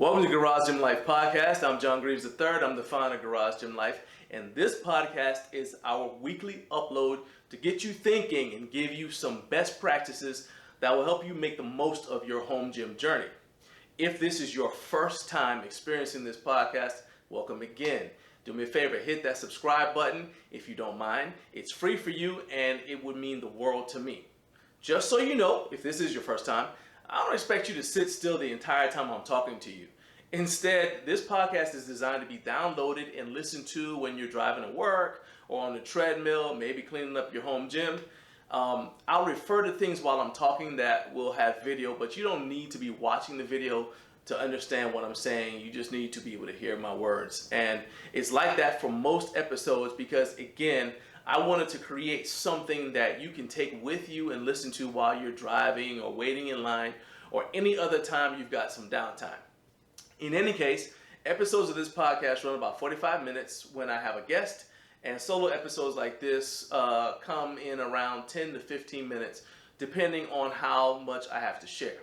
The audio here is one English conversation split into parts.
Welcome to Garage Gym Life Podcast. I'm John Greaves III. I'm the founder of Garage Gym Life. And this podcast is our weekly upload to get you thinking and give you some best practices that will help you make the most of your home gym journey. If this is your first time experiencing this podcast, welcome again. Do me a favor, hit that subscribe button if you don't mind. It's free for you and it would mean the world to me. Just so you know, if this is your first time, I don't expect you to sit still the entire time I'm talking to you. Instead, this podcast is designed to be downloaded and listened to when you're driving to work or on the treadmill, maybe cleaning up your home gym. I'll refer to things while I'm talking that will have video, but you don't need to be watching the video to understand what I'm saying. You just need to be able to hear my words. And it's like that for most episodes because, again, I wanted to create something that you can take with you and listen to while you're driving or waiting in line or any other time you've got some downtime. In any case, episodes of this podcast run about 45 minutes when I have a guest, and solo episodes like this come in around 10 to 15 minutes, depending on how much I have to share.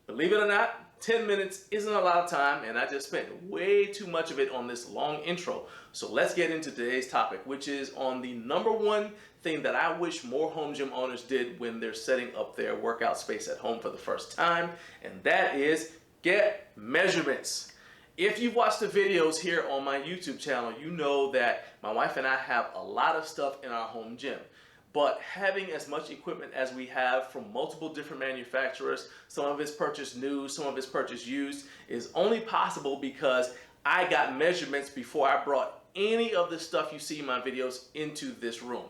Believe it or not, 10 minutes isn't a lot of time, and I just spent way too much of it on this long intro. So let's get into today's topic, which is on the number one thing that I wish more home gym owners did when they're setting up their workout space at home for the first time, and that is get measurements. If you've watched the videos here on my YouTube channel, you know that my wife and I have a lot of stuff in our home gym. But having as much equipment as we have from multiple different manufacturers, some of it's purchased new, some of it's purchased used, is only possible because I got measurements before I brought any of the stuff you see in my videos into this room.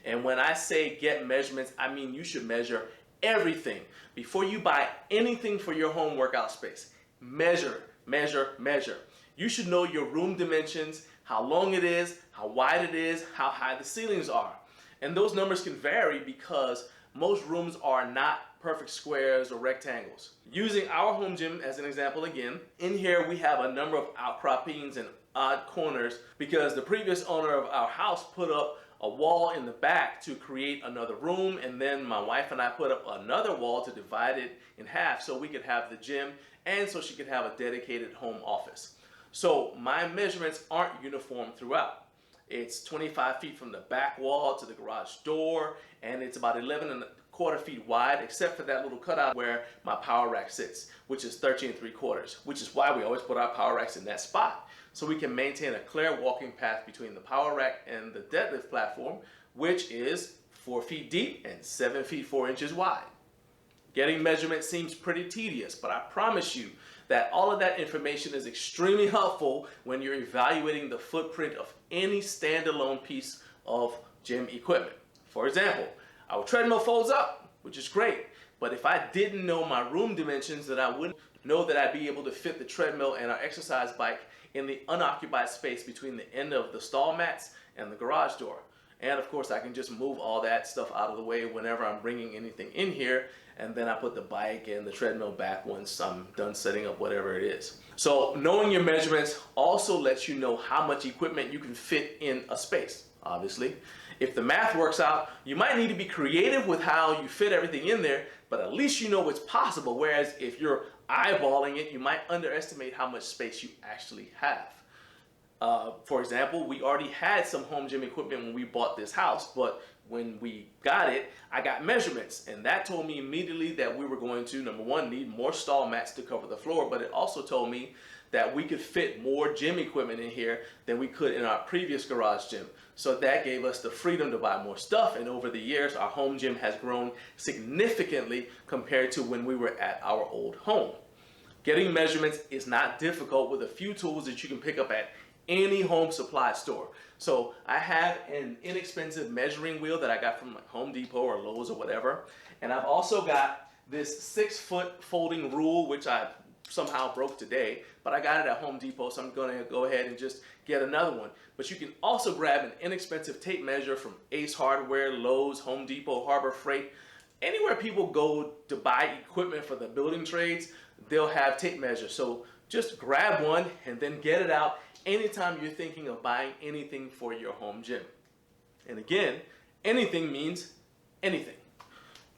And when I say get measurements, I mean you should measure everything. Before you buy anything for your home workout space, measure, measure, measure. You should know your room dimensions, how long it is, how wide it is, how high the ceilings are. And those numbers can vary because most rooms are not perfect squares or rectangles. Using our home gym as an example again, in here we have a number of outcroppings and odd corners because the previous owner of our house put up a wall in the back to create another room, and then my wife and I put up another wall to divide it in half so we could have the gym and so she could have a dedicated home office. So my measurements aren't uniform throughout. It's 25 feet from the back wall to the garage door, and it's about 11.25 feet wide, except for that little cutout where my power rack sits, which is 13.75, which is why we always put our power racks in that spot, so we can maintain a clear walking path between the power rack and the deadlift platform, which is 4 feet deep and 7 feet 4 inches wide. Getting measurements seems pretty tedious, but I promise you that all of that information is extremely helpful when you're evaluating the footprint of any standalone piece of gym equipment. For example, our treadmill folds up, which is great, but if I didn't know my room dimensions, then I wouldn't know that I'd be able to fit the treadmill and our exercise bike in the unoccupied space between the end of the stall mats and the garage door. And of course, I can just move all that stuff out of the way whenever I'm bringing anything in here, and then I put the bike and the treadmill back once I'm done setting up whatever it is. So knowing your measurements also lets you know how much equipment you can fit in a space, obviously. If the math works out, you might need to be creative with how you fit everything in there, but at least you know it's possible, whereas if you're eyeballing it, you might underestimate how much space you actually have. For example, we already had some home gym equipment when we bought this house, but when we got it, I got measurements, and that told me immediately that we were going to, number one, need more stall mats to cover the floor, but it also told me that we could fit more gym equipment in here than we could in our previous garage gym. So that gave us the freedom to buy more stuff, and over the years, our home gym has grown significantly compared to when we were at our old home. Getting measurements is not difficult with a few tools that you can pick up at any home supply store. So I have an inexpensive measuring wheel that I got from like Home Depot or Lowe's or whatever. And I've also got this 6-foot folding rule, which I somehow broke today, but I got it at Home Depot, so I'm gonna go ahead and just get another one. But you can also grab an inexpensive tape measure from Ace Hardware, Lowe's, Home Depot, Harbor Freight. Anywhere people go to buy equipment for the building trades, they'll have tape measures. So just grab one and then get it out anytime you're thinking of buying anything for your home gym. And again, anything means anything.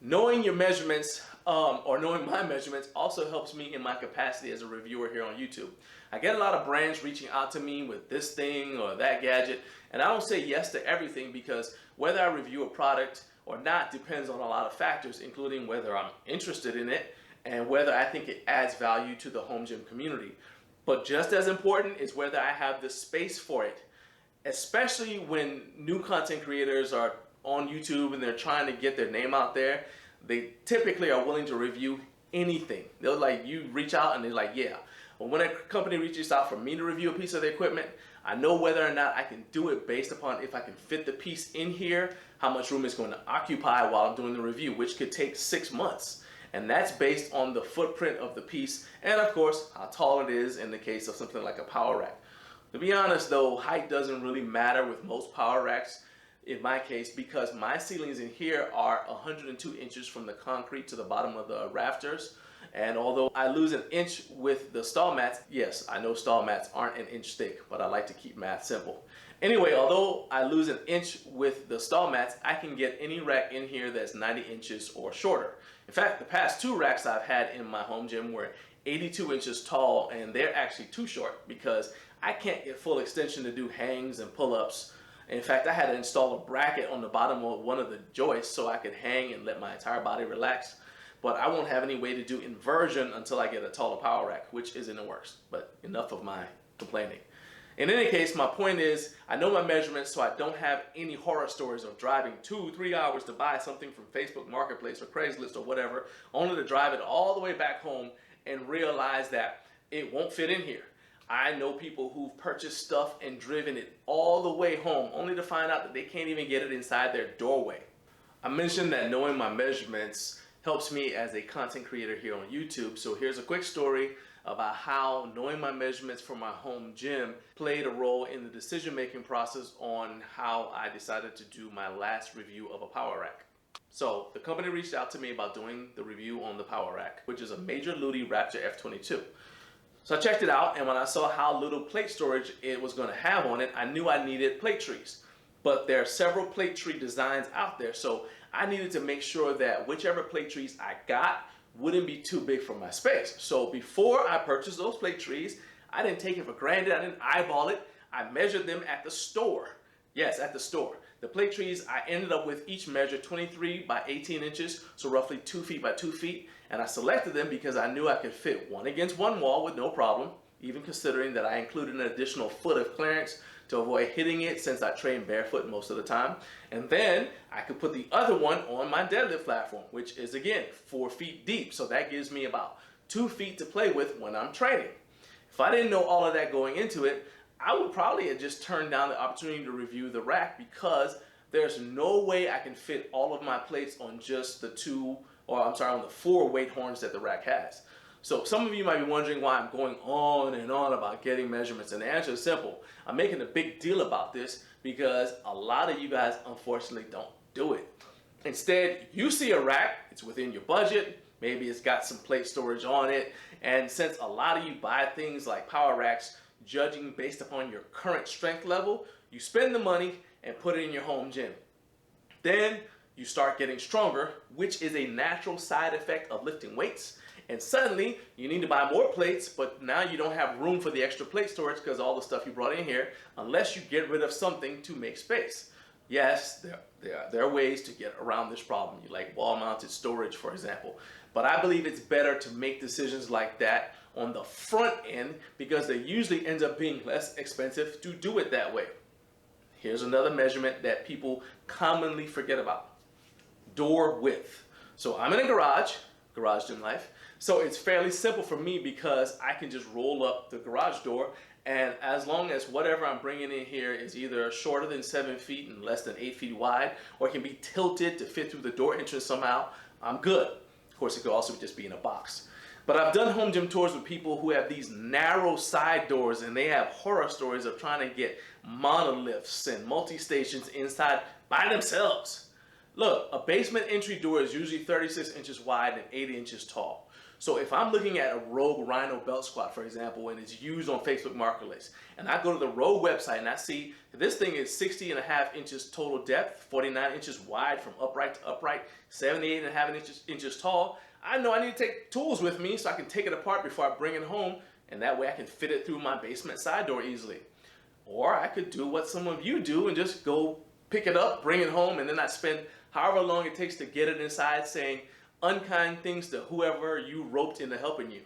Knowing your measurements or knowing my measurements also helps me in my capacity as a reviewer here on YouTube. I get a lot of brands reaching out to me with this thing or that gadget, and I don't say yes to everything because whether I review a product or not depends on a lot of factors, including whether I'm interested in it and whether I think it adds value to the home gym community. But just as important is whether I have the space for it, especially when new content creators are on YouTube and they're trying to get their name out there. They typically are willing to review anything. They'll like, you reach out and they're like, yeah. But when a company reaches out for me to review a piece of their equipment, I know whether or not I can do it based upon if I can fit the piece in here, how much room it's going to occupy while I'm doing the review, which could take 6 months. And that's based on the footprint of the piece and of course how tall it is in the case of something like a power rack. To be honest though, height doesn't really matter with most power racks in my case because my ceilings in here are 102 inches from the concrete to the bottom of the rafters. And although I lose an inch with the stall mats, yes, I know stall mats aren't an inch thick, but I like to keep math simple. Anyway, although I lose an inch with the stall mats, I can get any rack in here that's 90 inches or shorter. In fact, the past 2 racks I've had in my home gym were 82 inches tall, and they're actually too short because I can't get full extension to do hangs and pull-ups. In fact, I had to install a bracket on the bottom of one of the joists so I could hang and let my entire body relax. But I won't have any way to do inversion until I get a taller power rack, which is in the works. But enough of my complaining. In any case, my point is, I know my measurements so I don't have any horror stories of driving 2-3 hours to buy something from Facebook Marketplace or Craigslist or whatever, only to drive it all the way back home and realize that it won't fit in here. I know people who've purchased stuff and driven it all the way home only to find out that they can't even get it inside their doorway. I mentioned that knowing my measurements helps me as a content creator here on YouTube. So here's a quick story about how knowing my measurements for my home gym played a role in the decision-making process on how I decided to do my last review of a power rack. So the company reached out to me about doing the review on the power rack, which is a Major Luti Raptor F22. So I checked it out, and when I saw how little plate storage it was going to have on it, I knew I needed plate trees. But there are several plate tree designs out there, so I needed to make sure that whichever plate trees I got wouldn't be too big for my space. So before I purchased those plate trees, I didn't take it for granted, I didn't eyeball it, I measured them at the store. Yes, at the store. The plate trees, I ended up with each measured 23 by 18 inches, so roughly 2 feet by 2 feet. And I selected them because I knew I could fit one against one wall with no problem, even considering that I included an additional foot of clearance to avoid hitting it since I train barefoot most of the time. And then I could put the other one on my deadlift platform, which is again 4 feet deep. So that gives me about 2 feet to play with when I'm training. If I didn't know all of that going into it, I would probably have just turned down the opportunity to review the rack because there's no way I can fit all of my plates on just on the 4 weight horns that the rack has. So some of you might be wondering why I'm going on and on about getting measurements, and the answer is simple. I'm making a big deal about this because a lot of you guys unfortunately don't do it. Instead, you see a rack, it's within your budget, maybe it's got some plate storage on it, and since a lot of you buy things like power racks judging based upon your current strength level, you spend the money and put it in your home gym. Then you start getting stronger, which is a natural side effect of lifting weights. And suddenly you need to buy more plates, but now you don't have room for the extra plate storage because all the stuff you brought in here, unless you get rid of something to make space. Yes, there are ways to get around this problem, like wall-mounted storage, for example. But I believe it's better to make decisions like that on the front end because they usually ends up being less expensive to do it that way. Here's another measurement that people commonly forget about. Door width. So I'm in a garage gym life. So it's fairly simple for me because I can just roll up the garage door, and as long as whatever I'm bringing in here is either shorter than 7 feet and less than 8 feet wide, or it can be tilted to fit through the door entrance somehow, I'm good. Of course, it could also just be in a box. But I've done home gym tours with people who have these narrow side doors, and they have horror stories of trying to get monoliths and multi-stations inside by themselves. Look, a basement entry door is usually 36 inches wide and 80 inches tall. So if I'm looking at a Rogue Rhino belt squat, for example, and it's used on Facebook Marketplace, and I go to the Rogue website and I see this thing is 60.5 inches total depth, 49 inches wide from upright to upright, 78.5 inches tall, I know I need to take tools with me so I can take it apart before I bring it home, and that way I can fit it through my basement side door easily. Or I could do what some of you do and just go pick it up, bring it home, and then I spend however long it takes to get it inside saying unkind things to whoever you roped into helping you.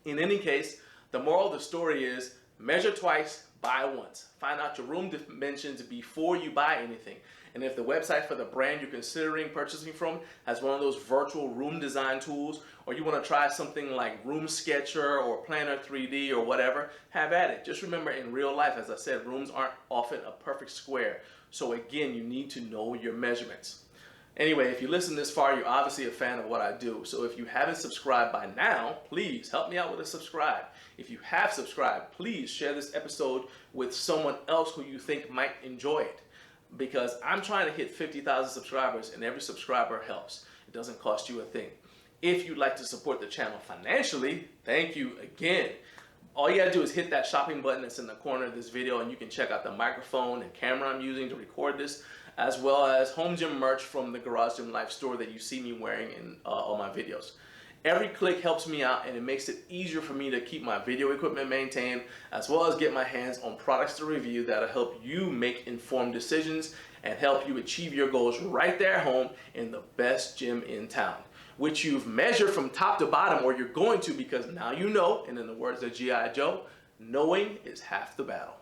In any case, the moral of the story is measure twice, buy once. Find out your room dimensions before you buy anything. And if the website for the brand you're considering purchasing from has one of those virtual room design tools, or you want to try something like Roomsketcher or Planner 3D or whatever, have at it. Just remember, in real life, as I said, rooms aren't often a perfect square. So again, you need to know your measurements. Anyway, if you listen this far, you're obviously a fan of what I do. So if you haven't subscribed by now, please help me out with a subscribe. If you have subscribed, please share this episode with someone else who you think might enjoy it. Because I'm trying to hit 50,000 subscribers, and every subscriber helps. It doesn't cost you a thing. If you'd like to support the channel financially, thank you again. All you gotta do is hit that shopping button that's in the corner of this video, and you can check out the microphone and camera I'm using to record this, as well as home gym merch from the Garage Gym Life store that you see me wearing in all my videos. Every click helps me out, and it makes it easier for me to keep my video equipment maintained, as well as get my hands on products to review that'll help you make informed decisions and help you achieve your goals right there at home in the best gym in town, which you've measured from top to bottom, or you're going to, because now you know, and in the words of G.I. Joe, knowing is half the battle.